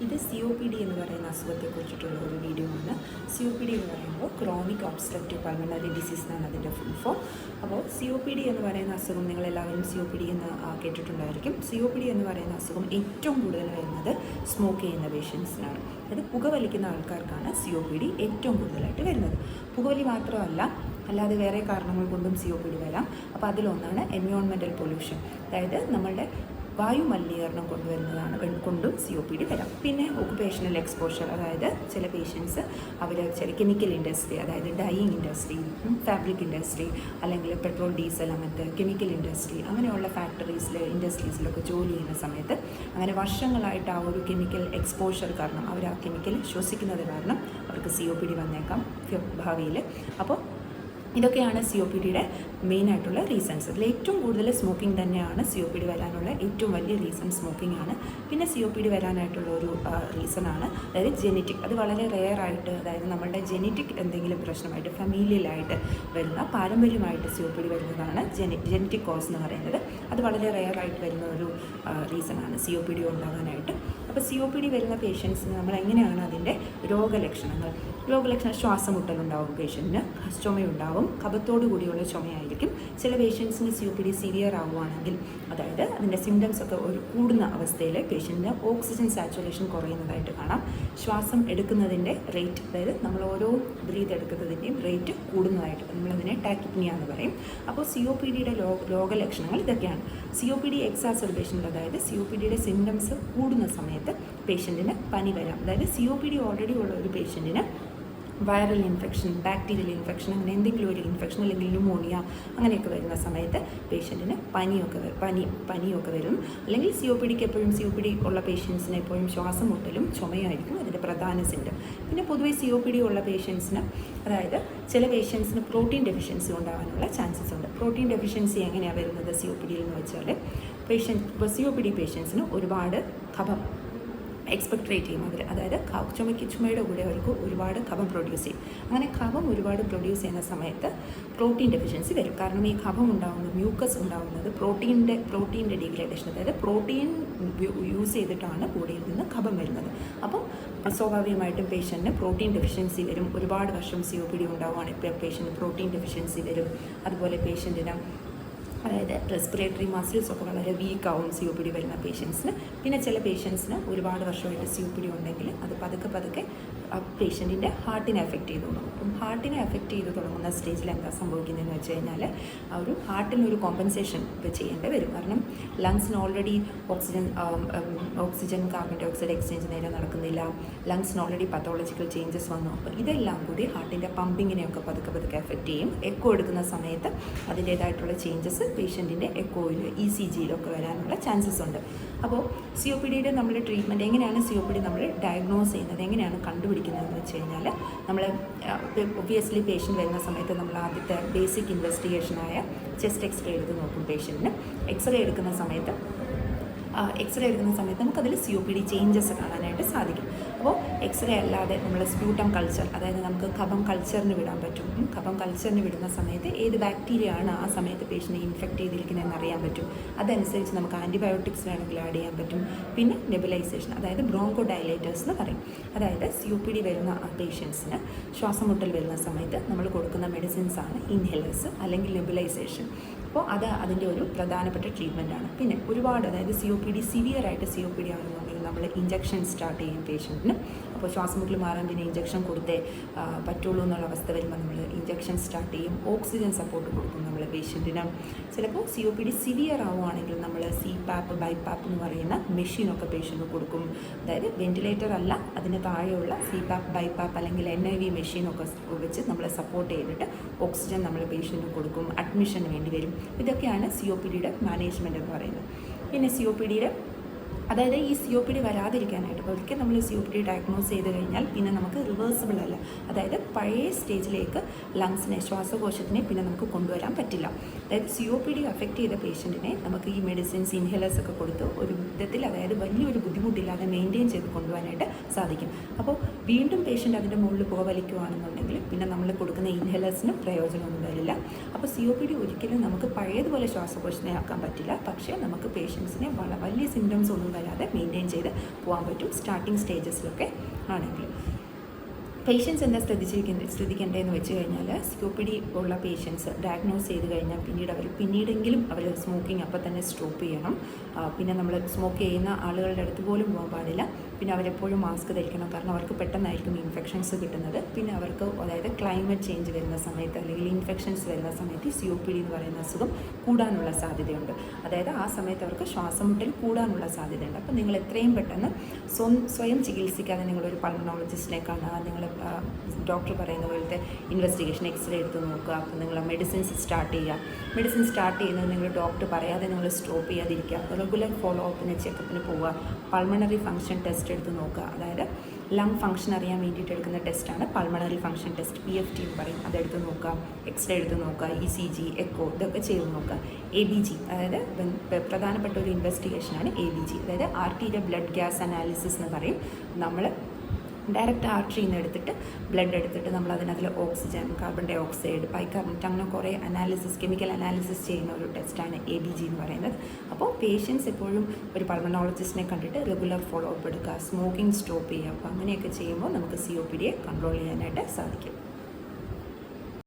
ഇത് COPD എന്ന് പറയുന്ന അസുഖത്തെക്കുറിച്ചിട്ടുള്ള ഒരു വീഡിയോ ആണ്. COPD എന്ന് പറയുമ്പോൾ ക്രോണിക് ഒബ്സ്ട്രക്റ്റീവ് പൾമണറി ഡിസീസ് എന്നാണ് അതിൻ്റെ ഫുൾ ഫോം. അപ്പോൾ COPD എന്ന് പറയുന്ന അസുഖം നിങ്ങളെല്ലാവരും COPD എന്ന് കേട്ടിട്ടുണ്ടായിരിക്കും. COPD എന്ന് പറയുന്ന അസുഖം ഏറ്റവും കൂടുതൽ വരുന്നത് സ്മോക്ക് ചെയ്യുന്ന പേഷ്യൻസിനാണ്. അതായത് പുകവലിക്കുന്ന ആൾക്കാർക്കാണ് COPD ഏറ്റവും കൂടുതലായിട്ട് വരുന്നത്. പുകവലി മാത്രമല്ല, അല്ലാതെ വേറെ കാരണങ്ങൾ കൊണ്ടും COPD വരാം. അപ്പോൾ അതിലൊന്നാണ് എൻവയോൺമെൻറ്റൽ പൊല്യൂഷൻ, അതായത് നമ്മളുടെ വായു മലിനീകരണം കൊണ്ടും COPD വരാം. പിന്നെ ഒക്കുപേഷണൽ എക്സ്പോഷർ, അതായത് ചില പേഷ്യൻസ് അവർ ചില കെമിക്കൽ ഇൻഡസ്ട്രി, അതായത് ഡൈയിങ് ഇൻഡസ്ട്രി, ഫാബ്രിക് ഇൻഡസ്ട്രി, അല്ലെങ്കിൽ പെട്രോൾ ഡീസൽ അങ്ങനത്തെ കെമിക്കൽ ഇൻഡസ്ട്രി, അങ്ങനെയുള്ള ഇൻഡസ്ട്രീസിലൊക്കെ ജോലി ചെയ്യുന്ന സമയത്ത് അങ്ങനെ വർഷങ്ങളായിട്ട് ആ ഒരു കെമിക്കൽ എക്സ്പോഷർ കാരണം അവർ ആ കെമിക്കൽ ശ്വസിക്കുന്നത് കാരണം അവർക്ക് COPD വന്നേക്കാം ഭാവിയിൽ. അപ്പോൾ ഇതൊക്കെയാണ് COPDയുടെ മെയിനായിട്ടുള്ള റീസൺസ്. അതിൽ ഏറ്റവും കൂടുതൽ സ്മോക്കിംഗ് തന്നെയാണ് COPD വരാനുള്ള ഏറ്റവും വലിയ റീസൺ. സ്മോക്കിംഗ് ആണ്. പിന്നെ COPD വരാനായിട്ടുള്ള ഒരു റീസണാണ്, അതായത് ജെനറ്റിക്. അത് വളരെ റെയറായിട്ട്, അതായത് നമ്മളുടെ ജെനറ്റിക് എന്തെങ്കിലും പ്രശ്നമായിട്ട് ഫാമിലിയിലായിട്ട് വരുന്ന, പാരമ്പര്യമായിട്ട് COPD വരുന്നതാണ് ജെനറ്റിക് കോസ് എന്ന് പറയുന്നത്. അത് വളരെ റെയറായിട്ട് വരുന്ന ഒരു റീസണാണ് COPD ഉണ്ടാകാനായിട്ട്. അപ്പോൾ COPD വരുന്ന പേഷ്യൻസിന് നമ്മൾ എങ്ങനെയാണ് അതിൻ്റെ രോഗലക്ഷണങ്ങൾ ശ്വാസം മുട്ടലുണ്ടാവും, പേഷ്യൻറ്റിന് ചുമയുണ്ടാവും, കഫത്തോടു കൂടിയുള്ള ചുമയായിരിക്കും. ചില പേഷ്യൻസിന് COPD സിവിയർ ആവുകയാണെങ്കിൽ, അതായത് അതിൻ്റെ സിംറ്റംസ് ഒക്കെ ഒരു കൂടുന്ന അവസ്ഥയിൽ പേഷ്യൻറ്റിന് ഓക്സിജൻ സാച്ചുറേഷൻ കുറയുന്നതായിട്ട് കാണാം. ശ്വാസം എടുക്കുന്നതിൻ്റെ റേറ്റ്, അതായത് നമ്മൾ ഓരോ ബ്രീത്ത് എടുക്കുന്നതിൻ്റെയും റേറ്റ് കൂടുന്നതായിട്ട്, നമ്മളതിനെ ടാക്കിപ്നിയ എന്ന് പറയും. അപ്പോൾ COPDയുടെ രോഗലക്ഷണങ്ങൾ ഇതൊക്കെയാണ്. COPD എക്സാസർബേഷനിൽ, അതായത് COPDയുടെ സിംറ്റംസ് കൂടുന്ന സമയത്ത് പേഷ്യൻറ്റിന് പനി വരാം. അതായത് COPD ഓൾറെഡി ഉള്ള ഒരു പേഷ്യൻറ്റിന് വൈറൽ ഇൻഫെക്ഷൻ, ബാക്ടീരിയൽ ഇൻഫെക്ഷൻ, അങ്ങനെ എന്തെങ്കിലും ഒരു ഇൻഫെക്ഷൻ അല്ലെങ്കിൽ ന്യൂമോണിയ അങ്ങനെയൊക്കെ വരുന്ന സമയത്ത് പേഷ്യൻറ്റിന് പനിയൊക്കെ വരും. അല്ലെങ്കിൽ COPDക്ക് എപ്പോഴും COPD ഉള്ള പേഷ്യൻസിന് എപ്പോഴും ശ്വാസം മുട്ടലും ചുമയായിരിക്കും അതിൻ്റെ പ്രധാന സിംറ്റം. പിന്നെ പൊതുവെ COPD ഉള്ള പേഷ്യൻസിന്, അതായത് ചില പേഷ്യൻസിന് പ്രോട്ടീൻ ഡെഫിഷ്യൻസി ഉണ്ടാകാനുള്ള ചാൻസസ് ഉണ്ട്. പ്രോട്ടീൻ ഡെഫിഷ്യൻസി എങ്ങനെയാണ് വരുന്നത് COPDയിൽ എന്ന് വെച്ചാൽ, COPD പേഷ്യൻസിന് ഒരുപാട് കഫം എക്സ്പെക്ട്രേറ്റ് ചെയ്യും അവർ, അതായത് ചുമയുടെ കൂടെ അവർക്ക് ഒരുപാട് കഫം പ്രൊഡ്യൂസ് ചെയ്യും. അങ്ങനെ കഫം ഒരുപാട് പ്രൊഡ്യൂസ് ചെയ്യുന്ന സമയത്ത് പ്രോട്ടീൻ ഡെഫിഷ്യൻസി വരും. കാരണം ഈ കഫം ഉണ്ടാകുന്നത്, മ്യൂക്കസ് ഉണ്ടാകുന്നത് പ്രോട്ടീൻ്റെ ഡീഗ്രേഡേഷൻ, അതായത് പ്രോട്ടീൻ യൂസ് ചെയ്തിട്ടാണ് ബോഡിയിൽ നിന്ന് കഫം വരുന്നത്. അപ്പം സ്വാഭാവികമായിട്ടും പേഷ്യൻറ്റിന് പ്രോട്ടീൻ ഡെഫിഷ്യൻസി വരും. ഒരുപാട് വർഷം COPD ഉണ്ടാവുകയാണെങ്കിൽ പേഷ്യൻറ്റിന് പ്രോട്ടീൻ ഡെഫിഷ്യൻസി വരും. അതുപോലെ പേഷ്യൻറ്റിന്, അതായത് റെസ്പിറേറ്ററി മസിൽസ് ഒക്കെ വളരെ വീക്കാവും COPD വരുന്ന പേഷ്യൻസിന്. പിന്നെ ചില പേഷ്യൻസിന് ഒരുപാട് വർഷമായിട്ട് COPD ഉണ്ടെങ്കിൽ അത് പതുക്കെ പേഷ്യൻറ്റിൻ്റെ ഹാർട്ടിനെ എഫക്റ്റ് ചെയ്തു തുടങ്ങും. അപ്പം ഹാർട്ടിനെ എഫക്റ്റ് ചെയ്ത് തുടങ്ങുന്ന സ്റ്റേജിൽ എന്താ സംഭവിക്കുന്നതെന്ന് വെച്ച് കഴിഞ്ഞാൽ, ആ ഒരു ഹാർട്ടിനൊരു കോമ്പൻസേഷൻ ചെയ്യേണ്ടി വരും. കാരണം ലങ്സിന് already oxygen carbon dioxide exchange നേരെ നടക്കുന്നില്ല, ലങ്സിന് ഓൾറെഡി പത്തോളജിക്കൽ ചേഞ്ചസ് വന്നു. അപ്പോൾ ഇതെല്ലാം കൂടി ഹാർട്ടിൻ്റെ പമ്പിങ്ങിനെയൊക്കെ പതുക്കെ എഫക്റ്റ് ചെയ്യും. എക്കോ എടുക്കുന്ന സമയത്ത് അതിൻ്റേതായിട്ടുള്ള ചേഞ്ചസ് പേഷ്യൻറ്റിൻ്റെ എക്കോയിൽ, ECGയിലൊക്കെ വരാനുള്ള ചാൻസസ് ഉണ്ട്. അപ്പോൾ COPDയുടെ നമ്മൾ ട്രീറ്റ്മെൻറ്റ് എങ്ങനെയാണ്, COPD നമ്മൾ ഡയഗ്നോസ് ചെയ്യുന്നത്, എങ്ങനെയാണ് കണ്ടുപിടിക്കുന്നതെന്ന് വെച്ച് കഴിഞ്ഞാൽ, നമ്മൾ ഒബ്വിയസ്ലി പേഷ്യൻ്റ് വരുന്ന സമയത്ത് നമ്മൾ ആദ്യത്തെ ബേസിക് ഇൻവെസ്റ്റിഗേഷനായ ചെസ്റ്റ് എക്സ്റേ എടുത്ത് നോക്കും. പേഷ്യൻറ്റിന് എക്സ്റേ എടുക്കുന്ന സമയത്ത് നമുക്കതിൽ COPD ചേഞ്ചസ് കാണാനായിട്ട് സാധിക്കും. അപ്പോൾ എക്സ്റേ അല്ലാതെ നമ്മൾ സ്പ്യൂട്ടം കൾച്ചർ, അതായത് നമുക്ക് കഫം കൾച്ചറിന് വിടാൻ പറ്റും. കഫം കൾച്ചറിന് വിടുന്ന സമയത്ത് ഏത് ബാക്ടീരിയ ആണ് ആ സമയത്ത് പേഷ്യൻറ്റിനെ ഇൻഫെക്റ്റ് ചെയ്തിരിക്കുന്നതെന്ന് അറിയാൻ പറ്റും. അതനുസരിച്ച് നമുക്ക് ആൻറ്റിബയോട്ടിക്സ് വേണമെങ്കിൽ ആഡ് ചെയ്യാൻ പറ്റും. പിന്നെ നെബുലൈസേഷൻ, അതായത് ബ്രോങ്കോ ഡയലേറ്റേഴ്സ് എന്ന് പറയും. അതായത് COPD വരുന്ന പേഷ്യൻസിന് ശ്വാസം മുട്ടൽ വരുന്ന സമയത്ത് നമ്മൾ കൊടുക്കുന്ന മെഡിസിൻസ് ആണ് ഇൻഹേലേഴ്സ് അല്ലെങ്കിൽ നെബുലൈസേഷൻ. അപ്പോൾ അതിൻ്റെ ഒരു പ്രധാനപ്പെട്ട ട്രീറ്റ്മെൻറ്റാണ്. പിന്നെ ഒരുപാട്, അതായത് COPD സിവിയറായിട്ട് COPD ആണെന്നുണ്ടെങ്കിൽ നമ്മൾ ഇഞ്ചക്ഷൻ സ്റ്റാർട്ട് ചെയ്യും പേഷ്യൻറ്റിന്. അപ്പോൾ ശ്വാസം മുട്ടൽ മാറാൻ പിന്നെ ഇഞ്ചക്ഷൻ കൊടുത്തേ പറ്റുള്ളൂ എന്നുള്ള അവസ്ഥ വരുമ്പോൾ നമ്മൾ ഇഞ്ചക്ഷൻ സ്റ്റാർട്ട് ചെയ്യും. ഓക്സിജൻ സപ്പോർട്ട് കൊടുക്കും നമ്മൾ പേഷ്യൻറ്റിന്. ചിലപ്പോൾ COPD സിവിയർ ആവുകയാണെങ്കിൽ നമ്മൾ CPAP, BiPAP എന്ന് പറയുന്ന മെഷീനൊക്കെ പേഷ്യൻറ്റ് കൊടുക്കും. അതായത് വെൻറ്റിലേറ്റർ അല്ല, അതിന് താഴെയുള്ള CPAP, BiPAP അല്ലെങ്കിൽ NIV മെഷീനൊക്കെ വെച്ച് നമ്മൾ സപ്പോർട്ട് ചെയ്തിട്ട് ഓക്സിജൻ നമ്മൾ പേഷ്യൻറ്റിന് കൊടുക്കും. അഡ്മിഷന് വേണ്ടി വരും. ഇതൊക്കെയാണ് COPDയുടെ മാനേജ്മെൻറ്റ് എന്ന് പറയുന്നത്. പിന്നെ COPDയുടെ, അതായത് ഈ COPD വരാതിരിക്കാനായിട്ട് ഒരിക്കൽ നമ്മൾ COPD ഡയഗ്നോസ് ചെയ്ത് കഴിഞ്ഞാൽ പിന്നെ നമുക്ക് റിവേഴ്സിബിൾ അല്ല, അതായത് പഴയ സ്റ്റേജിലേക്ക് ലങ്സിനെ, ശ്വാസകോശത്തിനെ പിന്നെ നമുക്ക് കൊണ്ടുവരാൻ പറ്റില്ല. അതായത് COPD അഫക്റ്റ് ചെയ്ത പേഷ്യൻറ്റിനെ നമുക്ക് ഈ മെഡിസിൻസ്, ഇൻഹേലേഴ്സ് ഒക്കെ കൊടുത്ത് ഒരു വിധത്തിൽ, അതായത് വലിയൊരു ബുദ്ധിമുട്ടില്ലാതെ മെയിൻറ്റെയിൻ ചെയ്ത് കൊണ്ടുപോകാനായിട്ട് സാധിക്കും. അപ്പോൾ വീണ്ടും പേഷ്യൻ്റ് അതിൻ്റെ മുകളിൽ പുകവലിക്കുകയാണെന്നുണ്ടെങ്കിൽ പിന്നെ നമ്മൾ കൊടുക്കുന്ന ഇൻഹേലേഴ്സിന് പ്രയോജനമൊന്നും വരില്ല. അപ്പോൾ COPD ഒരിക്കലും നമുക്ക് പഴയതുപോലെ ശ്വാസകോശത്തിനെ ആക്കാൻ പറ്റില്ല. പക്ഷേ നമുക്ക് പേഷ്യൻസിനെ വലിയ സിംറ്റംസ് ഒന്നും വരാതെ മെയിൻറ്റെയിൻ ചെയ്ത് പോകാൻ പറ്റും സ്റ്റാർട്ടിങ് സ്റ്റേജസിലൊക്കെ ആണെങ്കിൽ. പേഷ്യൻസ് എന്താ ശ്രദ്ധിക്കേണ്ടതെന്ന് വെച്ച് കഴിഞ്ഞാൽ COPD ഉള്ള പേഷ്യൻസ് ഡയഗ്നോസ് ചെയ്ത് കഴിഞ്ഞാൽ പിന്നീടെങ്കിലും അവർ സ്മോക്കിംഗ് അപ്പം തന്നെ സ്റ്റോപ്പ് ചെയ്യണം. പിന്നെ നമ്മൾ സ്മോക്ക് ചെയ്യുന്ന ആളുകളുടെ അടുത്ത് പോലും പോകാൻ പാടില്ല. പിന്നെ അവരെപ്പോഴും മാസ്ക് ധരിക്കണം, കാരണം അവർക്ക് പെട്ടെന്നായിരിക്കും ഇൻഫെക്ഷൻസ് കിട്ടുന്നത്. പിന്നെ അവർക്ക് അതായത് ക്ലൈമറ്റ് ചേഞ്ച് വരുന്ന സമയത്ത് അല്ലെങ്കിൽ ഇൻഫെക്ഷൻസ് വരുന്ന സമയത്ത് COPD എന്ന് പറയുന്ന അസുഖം കൂടാനുള്ള സാധ്യതയുണ്ട്. അതായത് ആ സമയത്ത് അവർക്ക് ശ്വാസം മുട്ടൽ കൂടാനുള്ള സാധ്യതയുണ്ട്. അപ്പോൾ നിങ്ങൾ എത്രയും പെട്ടെന്ന് സ്വയം ചികിത്സിക്കാതെ നിങ്ങളൊരു പൾമണോളജിസ്റ്റിനെ കാണുക, നിങ്ങൾ ഡോക്ടർ പറയുന്ന പോലത്തെ ഇൻവെസ്റ്റിഗേഷൻ എക്സ്റേ എടുത്ത് നോക്കുക. അപ്പോൾ നിങ്ങൾ മെഡിസിൻസ് സ്റ്റാർട്ട് ചെയ്യുക. മെഡിസിൻ സ്റ്റാർട്ട് ചെയ്യുന്നത് നിങ്ങൾ ഡോക്ടർ പറയാതെ നിങ്ങൾ സ്റ്റോപ്പ് ചെയ്യാതിരിക്കുക. റെഗുലർ ഫോളോ അപ്പിന് ചെക്കപ്പിന് പോവുക. പൾമണറി ഫംഗ്ഷൻ ടെസ്റ്റ് എടുത്ത് നോക്കുക. അതായത് ലങ് ഫംഗ്ഷൻ അറിയാൻ വേണ്ടിയിട്ട് എടുക്കുന്ന ടെസ്റ്റാണ് പൾമണറി ഫംഗ്ഷൻ ടെസ്റ്റ്, PFT എന്ന് പറയും. അതെടുത്ത് നോക്കുക. എക്സ്റേ എടുത്ത് നോക്കുക. ECG, എക്കോ ഇതൊക്കെ ചെയ്ത് നോക്കുക. ABG അതായത് പ്രധാനപ്പെട്ട ഒരു ഇൻവെസ്റ്റിഗേഷനാണ് ABG, അതായത് ആർട്ടീരിയൽ ബ്ലഡ് ഗ്യാസ് അനാലിസിസ് എന്ന് പറയും. നമ്മൾ ഡയറക്റ്റ് ആർട്ടറിയിൽ നിന്ന് എടുത്തിട്ട് ബ്ലഡ് എടുത്തിട്ട് നമ്മൾ അതിനകത്തിൽ oxygen, carbon dioxide, bicarbonate അങ്ങനെ കുറേ കെമിക്കൽ അനാലിസിസ് ചെയ്യുന്ന ഒരു ടെസ്റ്റാണ് ABG എന്ന് പറയുന്നത്. അപ്പോൾ പേഷ്യൻസ് എപ്പോഴും ഒരു പൾമണോളജിസ്റ്റിനെ കണ്ടിട്ട് റെഗുലർ ഫോളോ അപ്പ് എടുക്കുക, സ്മോക്കിംഗ് സ്റ്റോപ്പ് ചെയ്യുക. അപ്പോൾ അങ്ങനെയൊക്കെ ചെയ്യുമ്പോൾ നമുക്ക് COPDയെ കൺട്രോൾ ചെയ്യാനായിട്ട് സാധിക്കും.